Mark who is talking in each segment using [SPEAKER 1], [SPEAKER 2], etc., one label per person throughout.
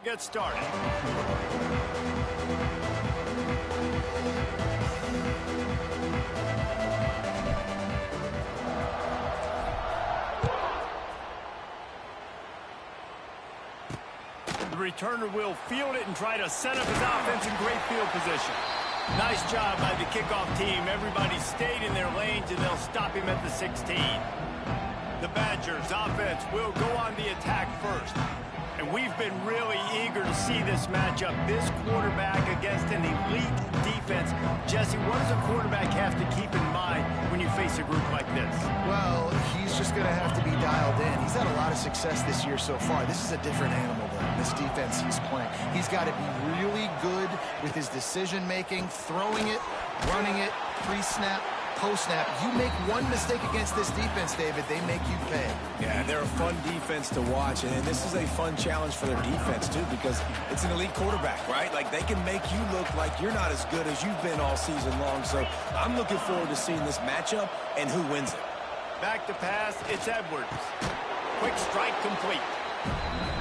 [SPEAKER 1] get started. The returner will field it and try to set up his offense in great field position. Nice job by the kickoff team. Everybody stayed in their lanes, and they'll stop him at the 16. The Badgers offense will go on the attack first. And we've been really eager to see this matchup. This quarterback against an elite defense. Jesse, what does a quarterback have to keep in mind when you face a group like this?
[SPEAKER 2] Well, he's just going to have to be dialed in. He's had a lot of success this year so far. This is a different animal, though, this defense he's playing. He's got to be really good with his decision-making, throwing it, running it, pre-snap, post-snap. You make one mistake against this defense, David, they make you pay.
[SPEAKER 3] Yeah, they're a fun defense to watch, and this is a fun challenge for their defense, too, because it's an elite quarterback, right? Like, they can make you look like you're not as good as you've been all season long, so I'm looking forward to seeing this matchup and who wins it.
[SPEAKER 1] Back to pass, it's Edwards. Quick strike complete.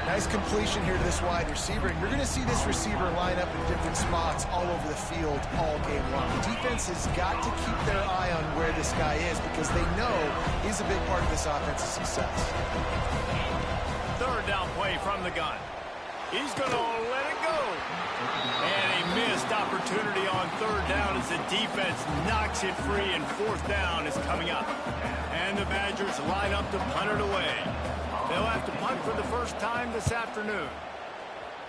[SPEAKER 2] Nice completion here to this wide receiver, and you're going to see this receiver line up in different spots all over the field all game long. The defense has got to keep their eye on where this guy is because they know he's a big part of this offense's success.
[SPEAKER 1] Third down play from the gun. He's going to let it go. And a missed opportunity on third down as the defense knocks it free, and fourth down is coming up. And the Badgers line up to punt it away. They'll have to punt for the first time this afternoon.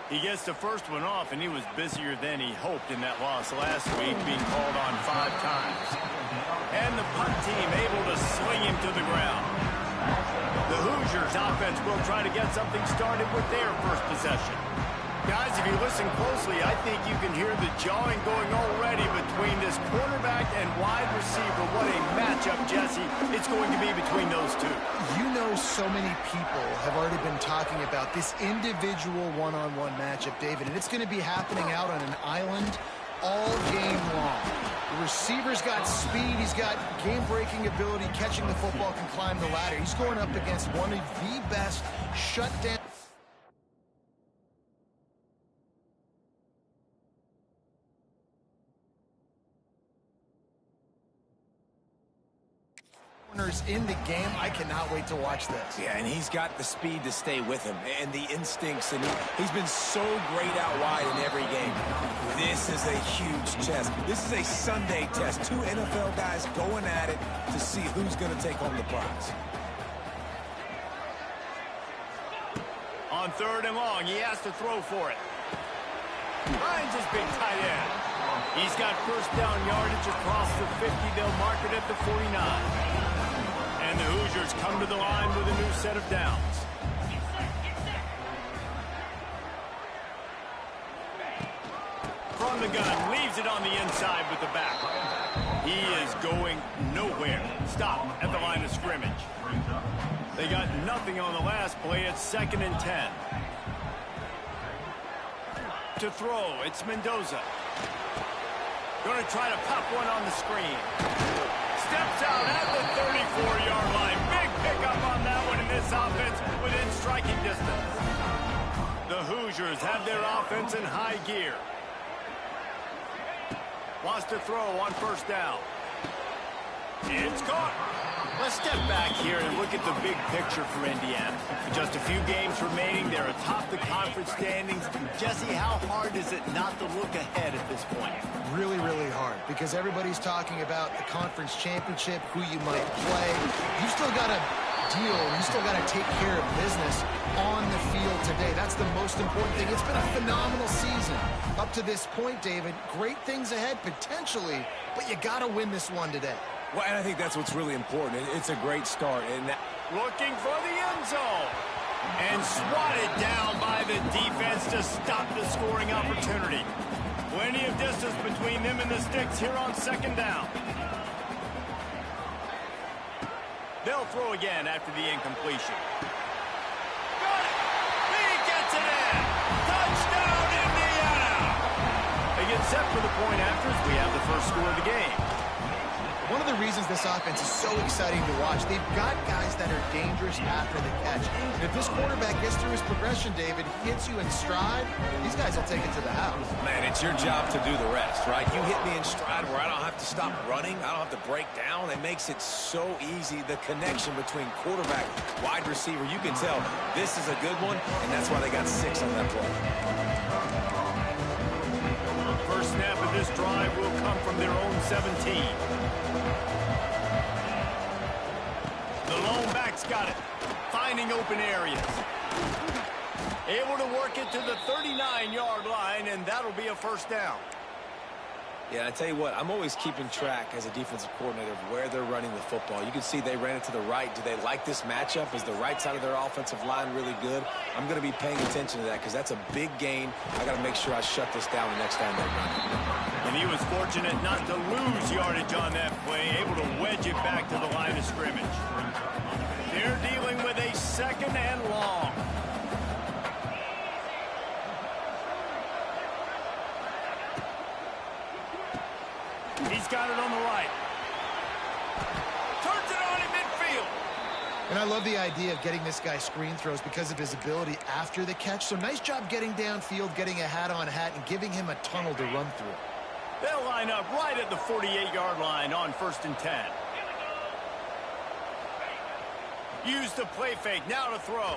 [SPEAKER 1] He gets the first one off, and he was busier than he hoped in that loss last week, being called on 5 times. And the punt team able to sling him to the ground. The Hoosiers offense will try to get something started with their first possession. Guys, if you listen closely, I think you can hear the jawing going already between this quarterback and wide receiver. What a matchup, Jesse, it's going to be between those two.
[SPEAKER 2] You know, so many people have already been talking about this individual one-on-one matchup, David, and it's going to be happening out on an island all game long. The receiver's got speed, he's got game-breaking ability, catching the football, can climb the ladder. He's going up against one of the best shutdown in the game. I cannot wait to watch this.
[SPEAKER 3] Yeah, and he's got the speed to stay with him and the instincts, and he's been so great out wide in every game. This is a huge test. This is a Sunday test. 2 NFL guys going at it to see who's going to take home the prize.
[SPEAKER 1] On third and long, he has to throw for it. Finds his big tight end. He's got first down yardage across the 50. They'll mark it at the 49. And the Hoosiers come to the line with a new set of downs. From the gun, leaves it on the inside with the back. He is going nowhere. Stop at the line of scrimmage. They got nothing on the last play. It's 2nd and 10. To throw, it's Mendoza. Going to try to pop one on the screen. Steps out at the 34-yard line. Big pickup on that one, in this offense within striking distance. The Hoosiers have their offense in high gear. Wants to throw on first down. It's caught. Let's step back here and look at the big picture for Indiana. With just a few games remaining, they're atop the conference standings. Jesse, how hard is it not to look ahead at this point?
[SPEAKER 2] Really, really hard, because everybody's talking about the conference championship, who you might play. You still got to deal, you still got to take care of business on the field today. That's the most important thing. It's been a phenomenal season up to this point, David. Great things ahead, potentially, but you got to win this one today.
[SPEAKER 3] Well, and I think that's what's really important. It's a great start. And
[SPEAKER 1] looking for the end zone. And swatted down by the defense to stop the scoring opportunity. Plenty of distance between them and the sticks here on 2nd down. They'll throw again after the incompletion. Got it! He gets it in! Touchdown, Indiana! They get set for the point after as we have the first score of the game.
[SPEAKER 2] One of the reasons this offense is so exciting to watch, they've got guys that are dangerous after the catch. And if this quarterback gets through his progression, David, hits you in stride, these guys will take it to the house.
[SPEAKER 3] Man, it's your job to do the rest, right? You hit me in stride where I don't have to stop running. I don't have to break down. It makes it so easy. The connection between quarterback, wide receiver, you can tell this is a good one, and that's why they got 6 on that play.
[SPEAKER 1] First snap of this drive will come from their own 17. The lone back's got it, finding open areas. Able to work it to the 39-yard line, and that'll be a first down.
[SPEAKER 3] Yeah, I tell you what, I'm always keeping track as a defensive coordinator of where they're running the football. You can see they ran it to the right. Do they like this matchup? Is the right side of their offensive line really good? I'm going to be paying attention to that because that's a big gain. I got to make sure I shut this down the next time they run it.
[SPEAKER 1] And he was fortunate not to lose yardage on that play, able to wedge it back to the line of scrimmage. They're dealing with a 2nd and long. He's got it on the right. Turns it on in midfield.
[SPEAKER 2] And I love the idea of getting this guy screen throws because of his ability after the catch. So nice job getting downfield, getting a hat-on-hat, and giving him a tunnel to run through.
[SPEAKER 1] They'll line up right at the 48-yard line on 1st and 10. Use the play fake, now to throw.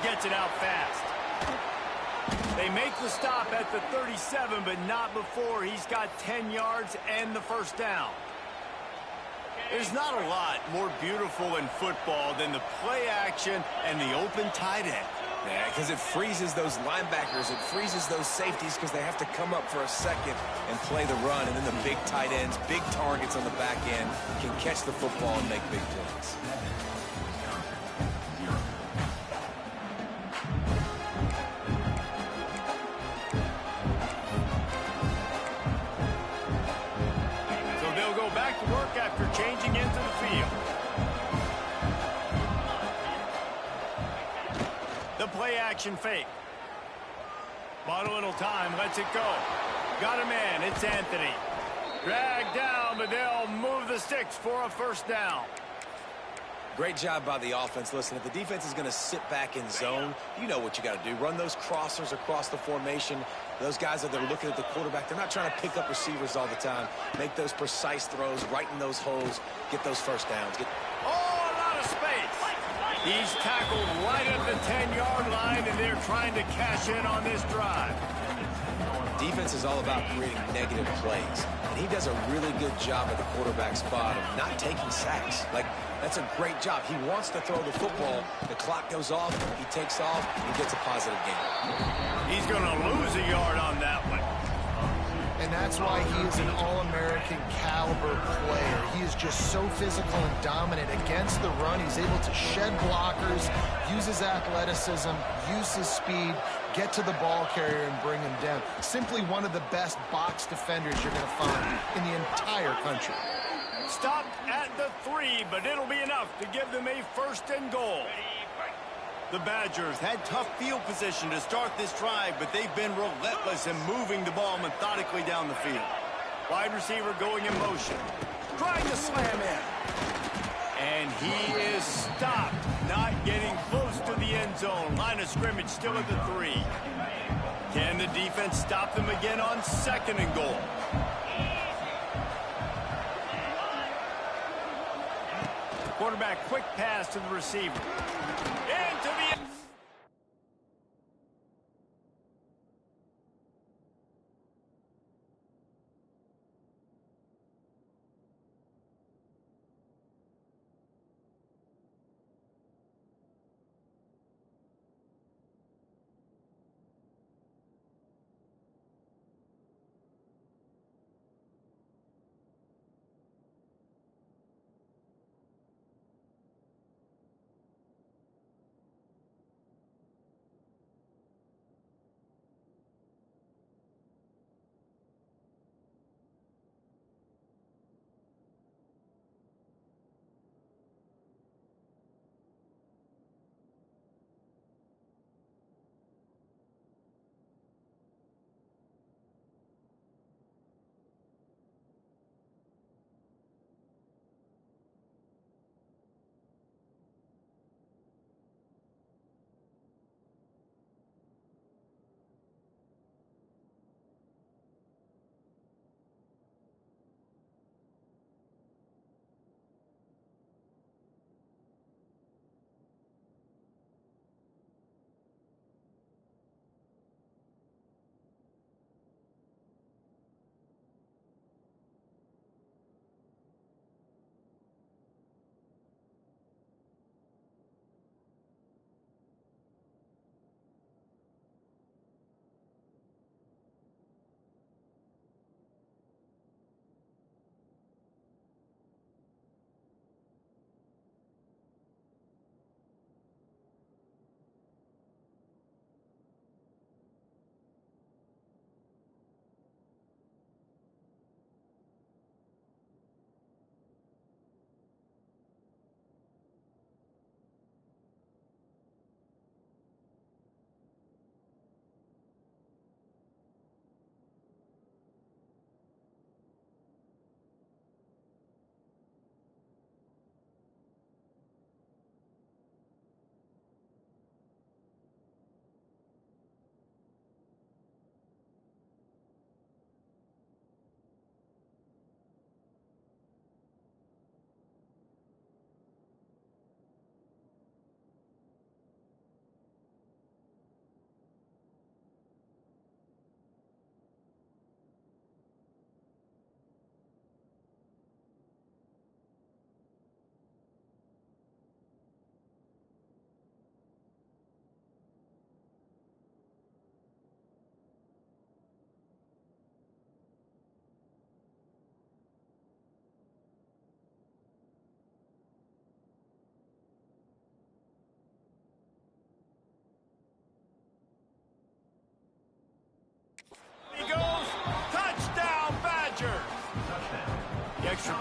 [SPEAKER 1] Gets it out fast. They make the stop at the 37, but not before he's got 10 yards and the first down. There's not a lot more beautiful in football than the play action and the open tight end.
[SPEAKER 3] Yeah, because it freezes those linebackers. It freezes those safeties because they have to come up for a second and play the run. And then the big tight ends, big targets on the back end, can catch the football and make big plays.
[SPEAKER 1] After changing into the field. The play action fake. Bought a little time, lets it go. Got a man, it's Anthony. Dragged down, but they'll move the sticks for a first down.
[SPEAKER 3] Great job by the offense. Listen, if the defense is going to sit back in zone, you know what you got to do. Run those crossers across the formation. Those guys that are looking at the quarterback, they're not trying to pick up receivers all the time. Make those precise throws, right in those holes, get those first downs.
[SPEAKER 1] Oh, a lot of space. He's tackled right at the 10-yard line, and they're trying to cash in on this drive.
[SPEAKER 3] Defense is all about creating negative plays, and he does a really good job at the quarterback spot of not taking sacks. Like, that's a great job. He wants to throw the football. The clock goes off. He takes off. He gets a positive gain.
[SPEAKER 1] He's going to lose a yard on that one.
[SPEAKER 2] And that's why he is an All-American caliber player. He is just so physical and dominant against the run. He's able to shed blockers, use his athleticism, use his speed, get to the ball carrier and bring him down. Simply one of the best box defenders you're going to find in the entire country.
[SPEAKER 1] Stopped at the 3, but it'll be enough to give them a 1st and goal. The Badgers had tough field position to start this drive, but they've been relentless in moving the ball methodically down the field. Wide receiver going in motion. Trying to slam in. And he is stopped, not getting close to the end zone. Line of scrimmage still at the 3. Can the defense stop them again on 2nd and goal? Quarterback, quick pass to the receiver. Into the...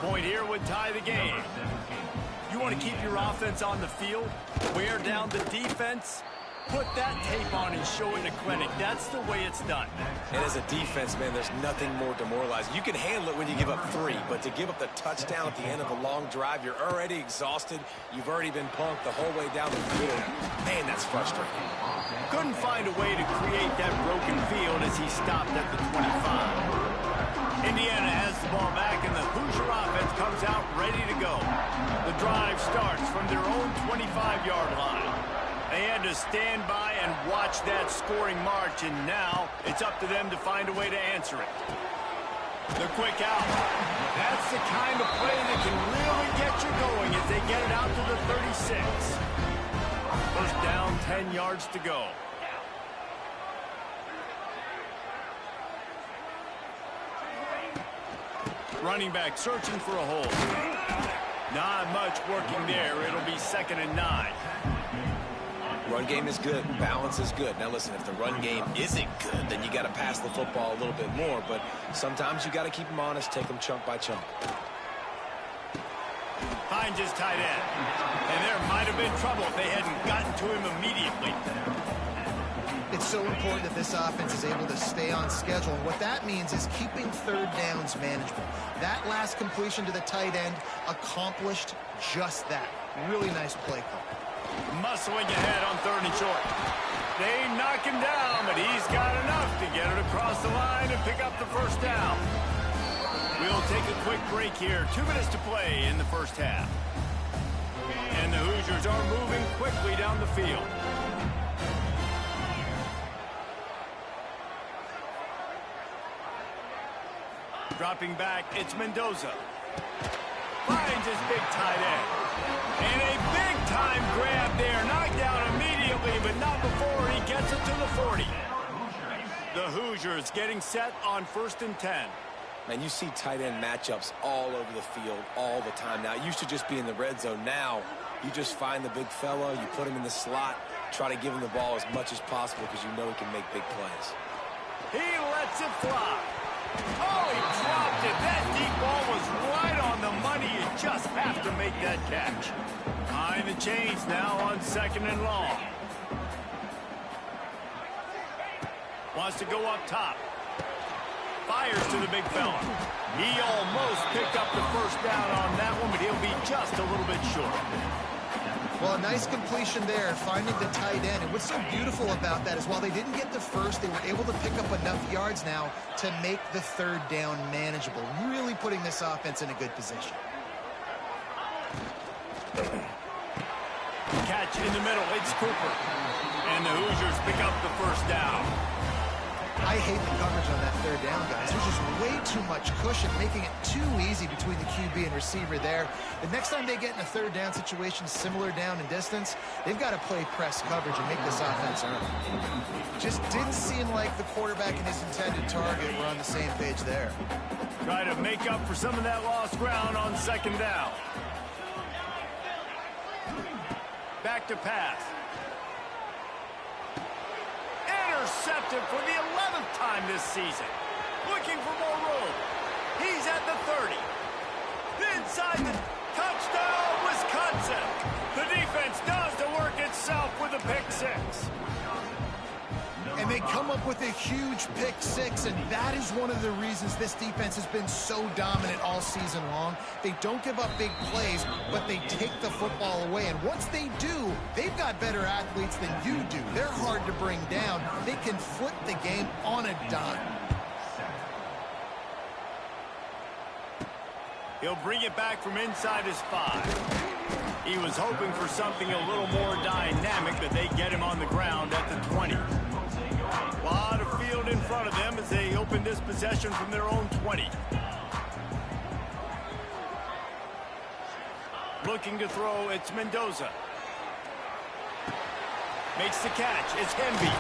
[SPEAKER 1] point here would tie the game. You want to keep your offense on the field, wear down the defense, put that tape on and show it in a clinic. That's the way it's done.
[SPEAKER 3] And as a defense, man, there's nothing more demoralizing. You can handle it when you give up 3, but to give up the touchdown at the end of a long drive, you're already exhausted. You've already been punked the whole way down the field. Man, that's frustrating.
[SPEAKER 1] Couldn't find a way to create that broken field as he stopped at the 25. Indiana has the ball back, and the Hoosier offense comes out ready to go. The drive starts from their own 25-yard line. They had to stand by and watch that scoring march, and now it's up to them to find a way to answer it. The quick out. That's the kind of play that can really get you going as they get it out to the 36. First down, 10 yards to go. Running back searching for a hole. Not much working there. It'll be 2nd and 9.
[SPEAKER 3] Run game is good. Balance is good. Now, listen, if the run game isn't good, then you got to pass the football a little bit more. But sometimes you got to keep them honest, take them chunk by chunk.
[SPEAKER 1] Finds his tight end. And there might have been trouble if they hadn't gotten to him immediately.
[SPEAKER 2] It's so important that this offense is able to stay on schedule. And what that means is keeping third downs manageable. That last completion to the tight end accomplished just that. Really nice play call.
[SPEAKER 1] Muscling ahead on 3rd and short. They knock him down, but he's got enough to get it across the line and pick up the first down. We'll take a quick break here. 2 minutes to play in the first half. And the Hoosiers are moving quickly down the field. Dropping back, it's Mendoza. Finds his big tight end. And a big-time grab there. Knocked down immediately, but not before he gets it to the 40. The Hoosiers getting set on 1st and 10.
[SPEAKER 3] Man, you see tight end matchups all over the field all the time now. It used to just be in the red zone. Now, you just find the big fella, you put him in the slot, try to give him the ball as much as possible because you know he can make big plays.
[SPEAKER 1] He lets it fly. Oh, he dropped it. That deep ball was right on the money. You just have to make that catch. Behind the chains now on 2nd and long. Wants to go up top. Fires to the big fella. He almost picked up the first down on that one, but he'll be just a little bit short.
[SPEAKER 2] Well, a nice completion there, finding the tight end. And what's so beautiful about that is while they didn't get the first, they were able to pick up enough yards now to make the 3rd down manageable. Really putting this offense in a good position.
[SPEAKER 1] Catch in the middle. It's Cooper. And the Hoosiers pick up the first down.
[SPEAKER 2] I hate the coverage on that 3rd down, guys. There's just way too much cushion, making it too easy between the QB and receiver there. The next time they get in a 3rd down situation, similar down in distance, they've got to play press coverage and make this offense earn. Just didn't seem like the quarterback and his intended target were on the same page there.
[SPEAKER 1] Try to make up for some of that lost ground on 2nd down. Back to pass. Intercepted for the 11th time this season. Looking for more room. He's at the 30. Inside the touchdown, Wisconsin. The defense does the work itself with a pick 6.
[SPEAKER 2] And they come up with a huge pick 6, and that is one of the reasons this defense has been so dominant all season long. They don't give up big plays, but they take the football away. And once they do, they've got better athletes than you do. They're hard to bring down. They can flip the game on a dime.
[SPEAKER 1] He'll bring it back from inside his 5. He was hoping for something a little more dynamic, but they get him on the ground at the 20. A lot of field in front of them as they open this possession from their own 20. Looking to throw, it's Mendoza. Makes the catch, it's Hemby.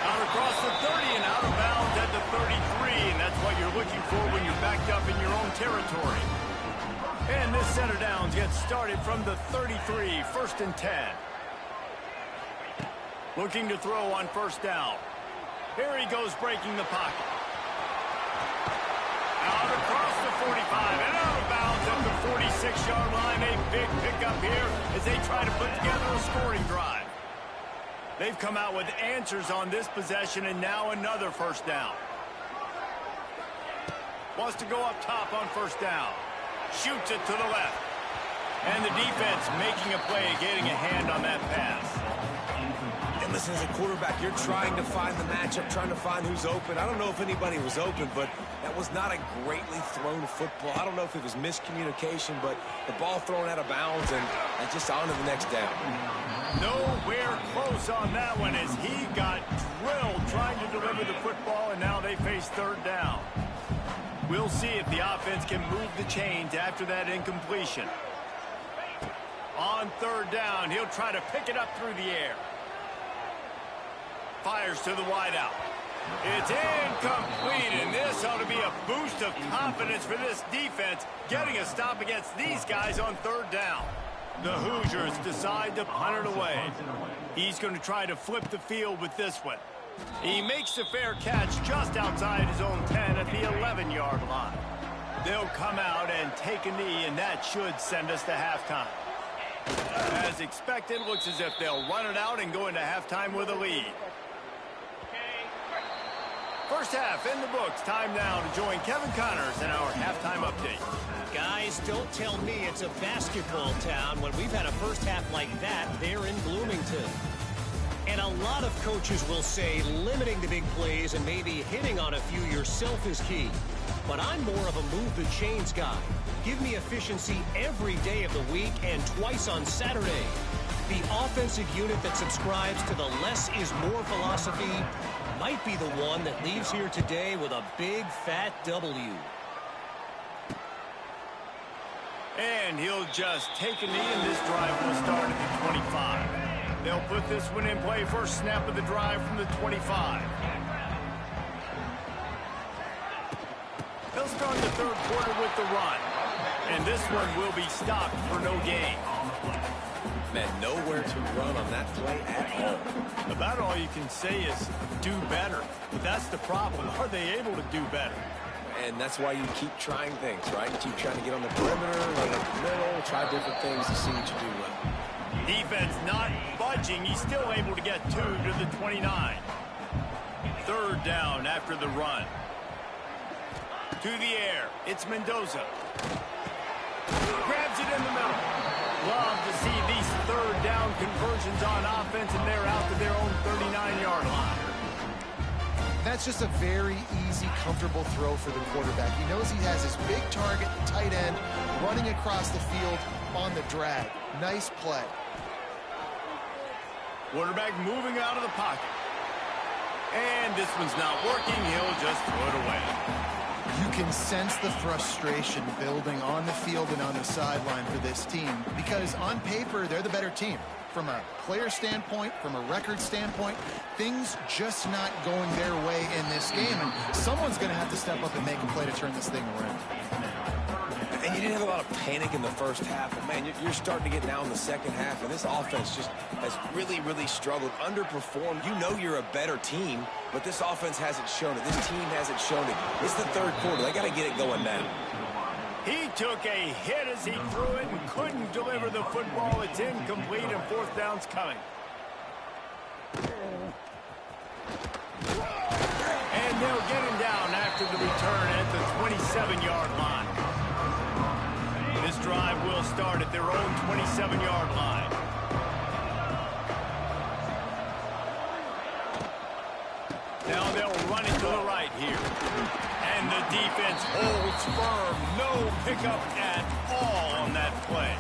[SPEAKER 1] Out across the 30 and out of bounds at the 33, and that's what you're looking for when you're backed up in your own territory. And this center downs gets started from the 33, 1st and 10. Looking to throw on 1st down. Here he goes breaking the pocket. Out across the 45 and out of bounds at the 46-yard line. A big pickup here as they try to put together a scoring drive. They've come out with answers on this possession, and now another first down. Wants to go up top on first down. Shoots it to the left. And the defense making a play, getting a hand on that pass.
[SPEAKER 3] And listen, as a quarterback, you're trying to find the matchup, trying to find who's open. I don't know if anybody was open, but that was not a greatly thrown football. I don't know if it was miscommunication, but the ball thrown out of bounds and just on to the next down.
[SPEAKER 1] Nowhere close on that one as he got drilled trying to deliver the football, and now they face third down. We'll see if the offense can move the chains after that incompletion. On third down, he'll try to pick it up through the air. Fires to the wideout. It's incomplete, and this ought to be a boost of confidence for this defense, getting a stop against these guys on third down. The Hoosiers decide to punt it away. He's going to try to flip the field with this one. He makes the fair catch just outside his own 10 at the 11-yard line. They'll come out and take a knee, and that should send us to halftime. As expected, looks as if they'll run it out and go into halftime with a lead. First half in the books. Time now to join Kevin Connors in our halftime update.
[SPEAKER 4] Guys, don't tell me it's a basketball town when we've had a first half like that there in Bloomington. And a lot of coaches will say limiting the big plays and maybe hitting on a few yourself is key. But I'm more of a move the chains guy. Give me efficiency every day of the week and twice on Saturday. The offensive unit that subscribes to the less is more philosophy might be the one that leaves here today with a big fat W.
[SPEAKER 1] And he'll just take a knee, and this drive will start at the 25. They'll put this one in play. First snap of the drive from the 25. They'll start the third quarter with the run. And this one will be stopped for no gain.
[SPEAKER 3] Man, nowhere to run on that play at all.
[SPEAKER 1] About all you can say is do better. But that's the problem. Are they able to do better?
[SPEAKER 3] And that's why you keep trying things, right? You keep trying to get on the perimeter, run up the middle, try different things to see what you do well.
[SPEAKER 1] Defense not budging. He's still able to get 2 to the 29. Third down after the run. To the air. It's Mendoza. Grabs it in the middle. Love to see these third down conversions on offense, and they're out to their own 39-yard line.
[SPEAKER 2] That's just a very easy, comfortable throw for the quarterback. He knows he has his big target, tight end, running across the field on the drag. Nice play.
[SPEAKER 1] Quarterback moving out of the pocket. And this one's not working. He'll just throw it away.
[SPEAKER 2] You can sense the frustration building on the field and on the sideline for this team because on paper, they're the better team. From a player standpoint, from a record standpoint, things just not going their way in this game. And someone's going to have to step up and make a play to turn this thing around.
[SPEAKER 3] And you didn't have a lot of panic in the first half, but man, you're starting to get down in the second half, and this offense just has really, really struggled, underperformed. You know you're a better team, but this offense hasn't shown it. This team hasn't shown it. It's the third quarter. They got to get it going now.
[SPEAKER 1] He took a hit as he threw it and couldn't deliver the football. It's incomplete, and fourth down's coming. And they'll get him down after the return at the 27-yard line. This drive will start at their own 27-yard line. Now they'll run it to the right here. And the defense holds firm. No pickup at all on that play.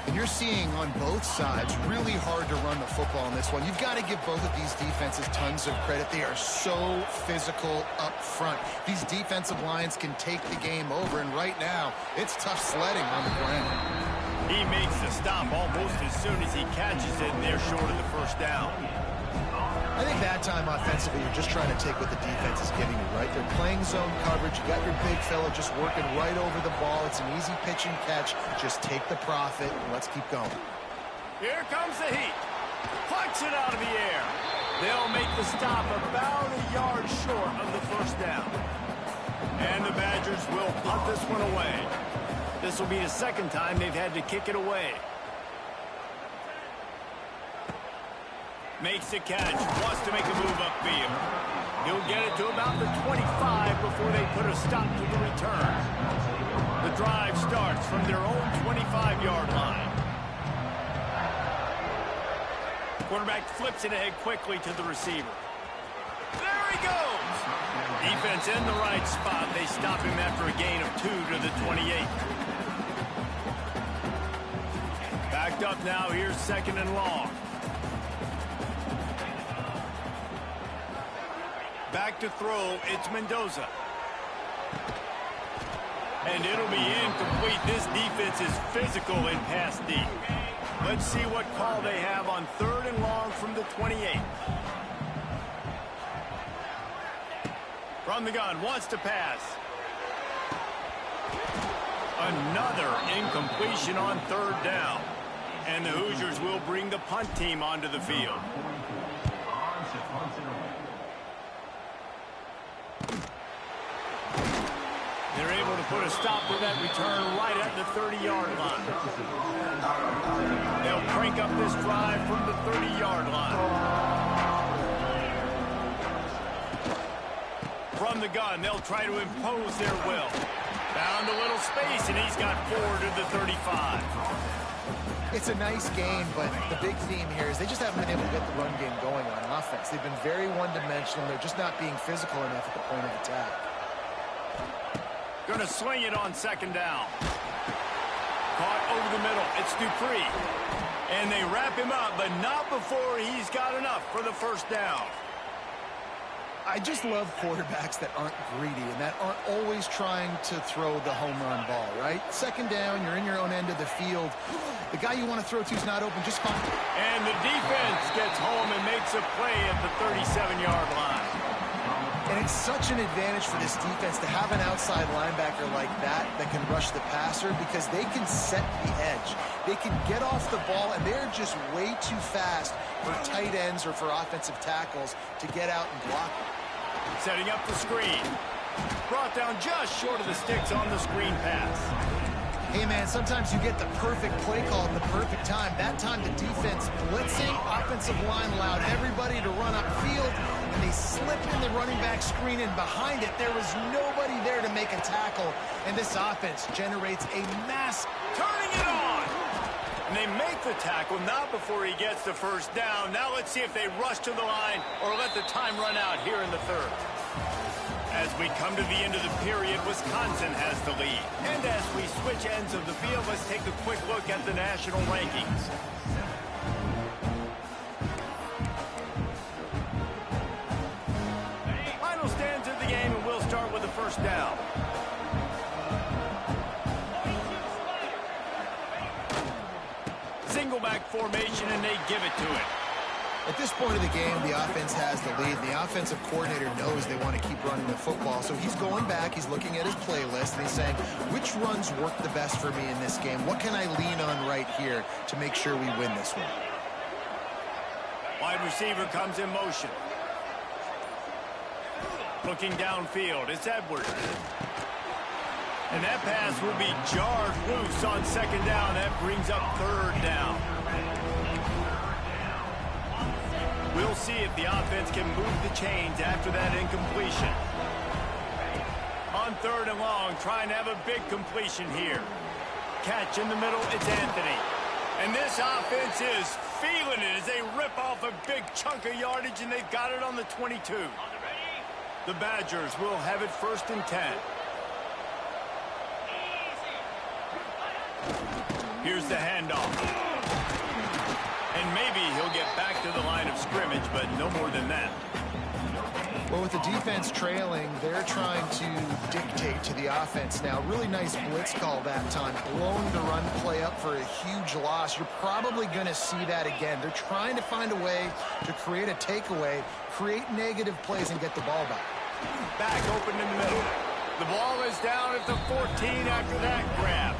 [SPEAKER 2] And you're seeing on both sides really hard to run the football in this one. You've got to give both of these defenses tons of credit. They are so physical up front. These defensive lines can take the game over, and right now, it's tough sledding on the ground.
[SPEAKER 1] He makes the stop almost as soon as he catches it, and they're short of the first down.
[SPEAKER 2] I think that time offensively, you're just trying to take what the defense is giving you, right? They're playing zone coverage. You got your big fella just working right over the ball. It's an easy pitch and catch. Just take the profit, and let's keep going.
[SPEAKER 1] Here comes the heat. Plucks it out of the air. They'll make the stop about a yard short of the first down. And the Badgers will punt this one away. This will be the second time they've had to kick it away. Makes the catch, wants to make a move upfield. He'll get it to about the 25 before they put a stop to the return. The drive starts from their own 25-yard line. Quarterback flips it ahead quickly to the receiver. There he goes! Defense in the right spot. They stop him after a gain of 2 to the 28. Backed up now, here's second and long. Back to throw, it's Mendoza. And it'll be incomplete. This defense is physical in pass deep. Let's see what call they have on third and long from the 28. From the gun, wants to pass. Another incompletion on third down. And the Hoosiers will bring the punt team onto the field. They're able to put a stop to that return right at the 30-yard line. They'll crank up this drive from the 30-yard line. From the gun, they'll try to impose their will. Found a little space, and he's got 4 to the 35.
[SPEAKER 2] It's a nice game, but the big theme here is they just haven't been able to get the run game going on offense. They've been very one-dimensional. They're just not being physical enough at the point of attack.
[SPEAKER 1] Going to sling it on second down. Caught over the middle. It's Dupree. And they wrap him up, but not before he's got enough for the first down.
[SPEAKER 2] I just love quarterbacks that aren't greedy and that aren't always trying to throw the home run ball, right? Second down, you're in your own end of the field. The guy you want to throw to is not open, just fine.
[SPEAKER 1] And the defense gets home and makes a play at the 37-yard line.
[SPEAKER 2] And it's such an advantage for this defense to have an outside linebacker like that can rush the passer because they can set the edge. They can get off the ball, and they're just way too fast for tight ends or for offensive tackles to get out and block them.
[SPEAKER 1] Setting up the screen. Brought down just short of the sticks on the screen pass.
[SPEAKER 2] Hey, man, sometimes you get the perfect play call at the perfect time. That time the defense blitzing, offensive line allowed everybody to run upfield, and they slipped in the running back screen, and behind it, there was nobody there to make a tackle, and this offense generates a mass.
[SPEAKER 1] Turning it on! And they make the tackle, not before he gets the first down. Now let's see if they rush to the line or let the time run out here in the third. As we come to the end of the period, Wisconsin has the lead. And as we switch ends of the field, let's take a quick look at the national rankings. Final stands of the game, and we'll start with the first down. Single back formation, and they give it to it.
[SPEAKER 2] At this point of the game, the offense has the lead. The offensive coordinator knows they want to keep running the football. So he's going back, he's looking at his playlist, and he's saying, which runs work the best for me in this game? What can I lean on right here to make sure we win this one?
[SPEAKER 1] Wide receiver comes in motion. Looking downfield, it's Edwards. And that pass will be jarred loose on second down. That brings up third down. We'll see if the offense can move the chains after that incompletion. On third and long, trying to have a big completion here. Catch in the middle, it's Anthony. And this offense is feeling it as they rip off a big chunk of yardage, and they've got it on the 22. The Badgers will have it first and 10. Here's the handoff. And maybe he'll get back to the line of scrimmage, but no more than that.
[SPEAKER 2] Well, with the defense trailing, they're trying to dictate to the offense now. Really nice blitz call that time. Blowing the run play up for a huge loss. You're probably going to see that again. They're trying to find a way to create a takeaway, create negative plays, and get the ball back.
[SPEAKER 1] Back open in the middle. The ball is down at the 14 after that grab.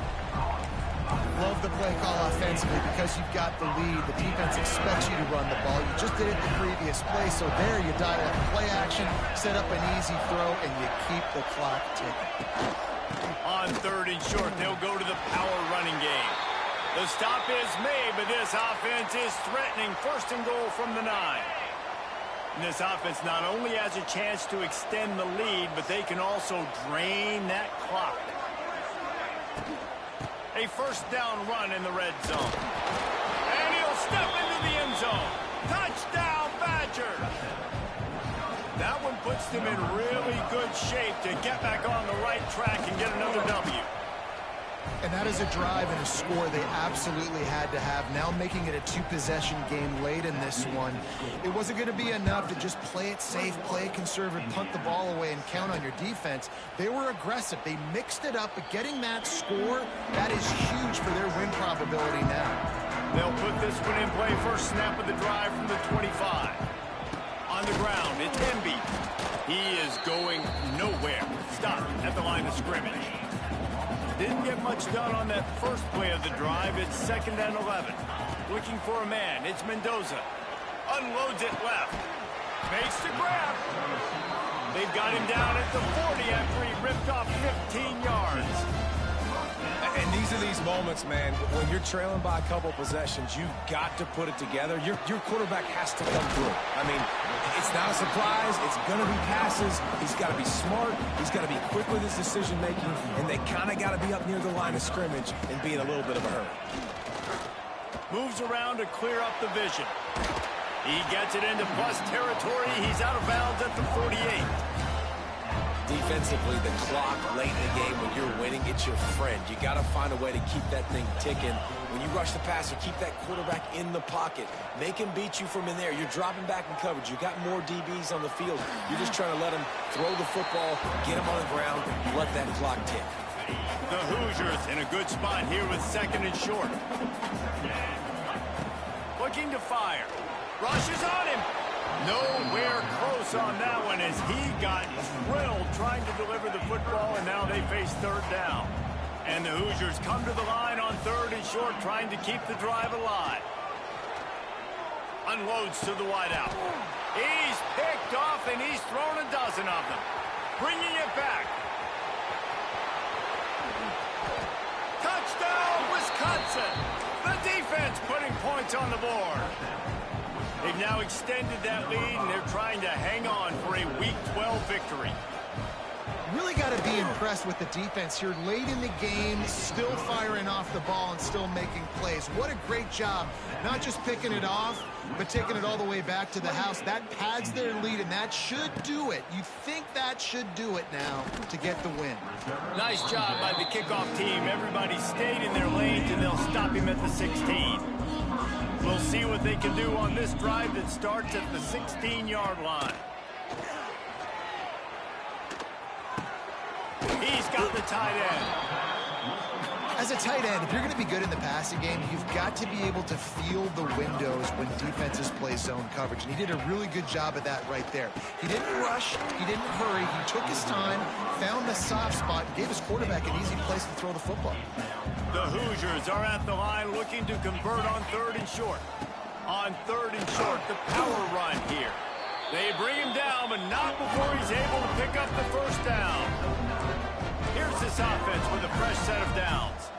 [SPEAKER 2] Love the play call offensively because you've got the lead. The defense expects you to run the ball. You just did it the previous play, so there you dial up play action. action, set up an easy throw, and you keep the clock ticking.
[SPEAKER 1] On 3rd and short, they'll go to the power running game. The stop is made, but this offense is threatening 1st and goal from the 9. And this offense not only has a chance to extend the lead, but they can also drain that clock. A 1st down run in the red zone. And he'll step into the end zone. Touchdown, Badgers! That one puts them in really good shape to get back on the right track and get another W.
[SPEAKER 2] And that is a drive and a score they absolutely had to have. Now making it a 2-possession game late in this one. It wasn't going to be enough to just play it safe, play it conservative, punt the ball away, and count on your defense. They were aggressive. They mixed it up, but getting that score, that is huge for their win probability now.
[SPEAKER 1] They'll put this one in play. First snap of the drive from the 25. On the ground, it's Emby. He is going nowhere. Stop at the line of scrimmage. Didn't get much done on that first play of the drive. It's 2nd and 11. Looking for a man. It's Mendoza. Unloads it left. Makes the grab. They've got him down at the 40 after he ripped off 15 yards.
[SPEAKER 3] And these are these moments, man, when you're trailing by a couple possessions, you've got to put it together. Your quarterback has to come through. I mean, it's not a surprise. It's going to be passes. He's got to be smart. He's got to be quick with his decision-making, and they kind of got to be up near the line of scrimmage and be in a little bit of a hurry.
[SPEAKER 1] Moves around to clear up the vision. He gets it into plus territory. He's out of bounds at the 48.
[SPEAKER 3] Defensively, the clock late in the game when you're winning, it's your friend. You got to find a way to keep that thing ticking. When you rush the passer, keep that quarterback in the pocket. Make him beat you from in there. You're dropping back in coverage. You got more DBs on the field. You're just trying to let him throw the football, get him on the ground, let that clock tick.
[SPEAKER 1] The Hoosiers in a good spot here with 2nd and short. Looking to fire. Rushes on him. Nowhere close on that one as he got drilled trying to deliver the football, and now they face 3rd down. And the Hoosiers come to the line on 3rd and short, trying to keep the drive alive. Unloads to the wideout. He's picked off, and he's thrown a dozen of them. Bringing it back. Touchdown, Wisconsin! The defense putting points on the board. They've now extended that lead, and they're trying to hang on for a Week 12 victory.
[SPEAKER 2] Really got to be impressed with the defense here late in the game, still firing off the ball and still making plays. What a great job, not just picking it off, but taking it all the way back to the house. That pads their lead, and that should do it. You think that should do it now to get the win.
[SPEAKER 1] Nice job by the kickoff team. Everybody stayed in their lanes, and they'll stop him at the 16. We'll see what they can do on this drive that starts at the 16-yard line. He's got the tight end.
[SPEAKER 2] As a tight end, if you're going to be good in the passing game, you've got to be able to feel the windows when defenses play zone coverage. And he did a really good job of that right there. He didn't rush. He didn't hurry. He took his time, found the soft spot, and gave his quarterback an easy place to throw the football.
[SPEAKER 1] The Hoosiers are at the line looking to convert on 3rd and short. On 3rd and short, the power run here. They bring him down, but not before he's able to pick up the 1st down. Here's this offense with a fresh set of downs.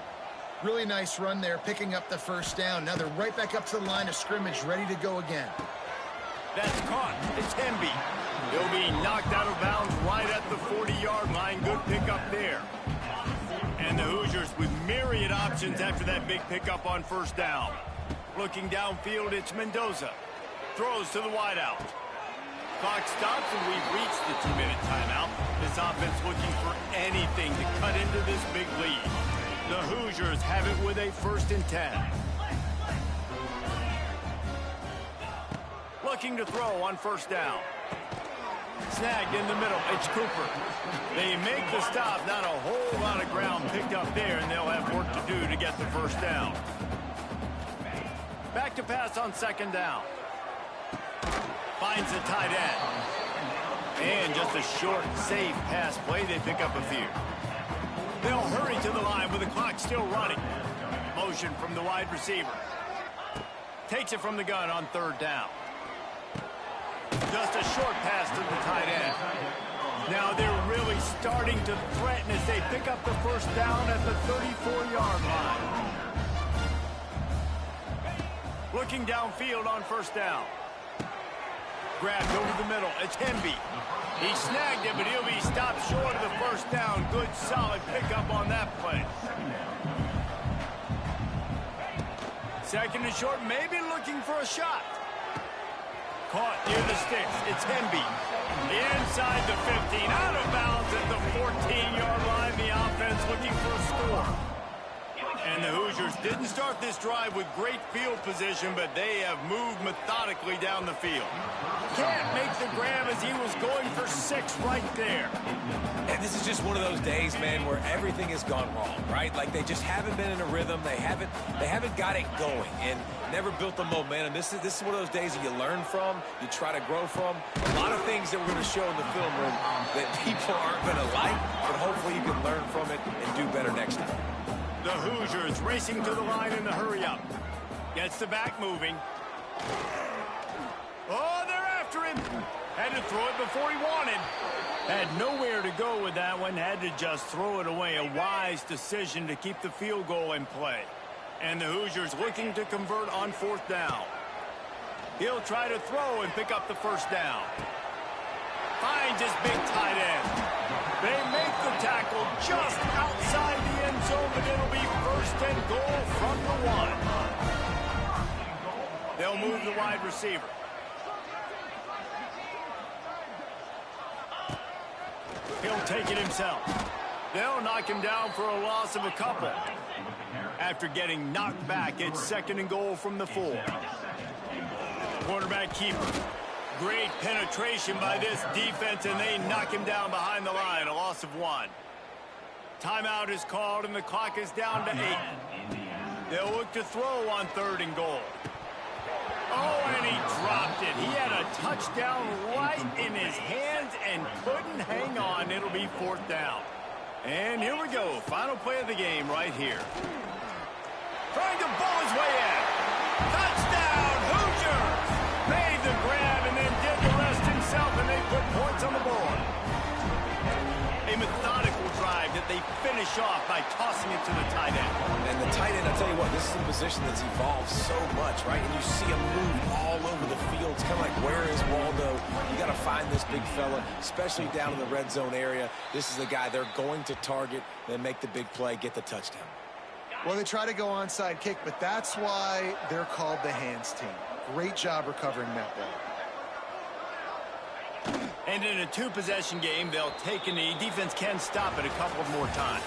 [SPEAKER 2] Really nice run there, picking up the 1st down. Now they're right back up to the line of scrimmage, ready to go again.
[SPEAKER 1] That's caught. It's Emby. He'll be knocked out of bounds right at the 40-yard line. Good pickup there. And the Hoosiers with myriad options after that big pickup on 1st down. Looking downfield, it's Mendoza. Throws to the wideout. Clock stops, and we've reached the 2-minute timeout. This offense looking for anything to cut into this big lead. The Hoosiers have it with a 1st and 10. Looking to throw on 1st down. Snagged in the middle. It's Cooper. They make the stop. Not a whole lot of ground picked up there, and they'll have work to do to get the 1st down. Back to pass on 2nd down. Finds the tight end. And just a short, safe pass play. They pick up a few. They'll hurry to the line with the clock still running. Motion from the wide receiver. Takes it from the gun on 3rd down. Just a short pass to the tight starting to threaten as they pick up the first down at the 34-yard line. Looking downfield on first down. Grabbed over the middle. It's Hemby. He snagged it, but he'll be stopped short of the first down. Good, solid pickup on that play. Second and short, maybe looking for a shot. Caught near the sticks. It's Hemby. Inside the 15. Out of bounds at the 14-yard line. The offense looking for a score. And the Hoosiers didn't start this drive with great field position, but they have moved methodically down the field. Can't make the grab as he was going for 6 right there.
[SPEAKER 3] And this is just one of those days, man, where everything has gone wrong, right? Like they just haven't been in a rhythm. They haven't got it going and never built the momentum. This is one of those days that you learn from, you try to grow from. A lot of things that we're going to show in the film room that people aren't going to like, but hopefully you can learn from it and do better next time.
[SPEAKER 1] The Hoosiers racing to the line in the hurry-up. Gets the back moving. Oh, they're after him. Had to throw it before he wanted. Had nowhere to go with that one. Had to just throw it away. A wise decision to keep the field goal in play. And the Hoosiers looking to convert on fourth down. He'll try to throw and pick up the first down. Finds his big tight end. They make the tackle just outside the end zone, but it'll be first and goal from the 1. They'll move the wide receiver. He'll take it himself. They'll knock him down for a loss of a couple. After getting knocked back, it's second and goal from the 4. Quarterback keeper. Great penetration by this defense, and they knock him down behind the line. A loss of 1. Timeout is called, and the clock is down to 8. They'll look to throw on third and goal. Oh, and he dropped it. He had a touchdown right in his hands and couldn't hang on. It'll be fourth down. And here we go. Final play of the game right here. Trying to bowl his way in. Touchdown, Hoosiers! Made the grab and then did the rest himself, and they put points on the board. A methodical drive that they finish off by tossing it to the tight end.
[SPEAKER 3] And the tight end, I'll tell you what, this is a position that's evolved so much, right? And you see him move all over the field. It's kind of like, where is Waldo? You got to find this big fella, especially down in the red zone area. This is the guy they're going to target, then make the big play, get the touchdown.
[SPEAKER 2] Well, they try to go onside kick, but that's why they're called the hands team. Great job recovering that ball.
[SPEAKER 1] And in a 2-possession game, they'll take a knee. Defense can stop it a couple of more times.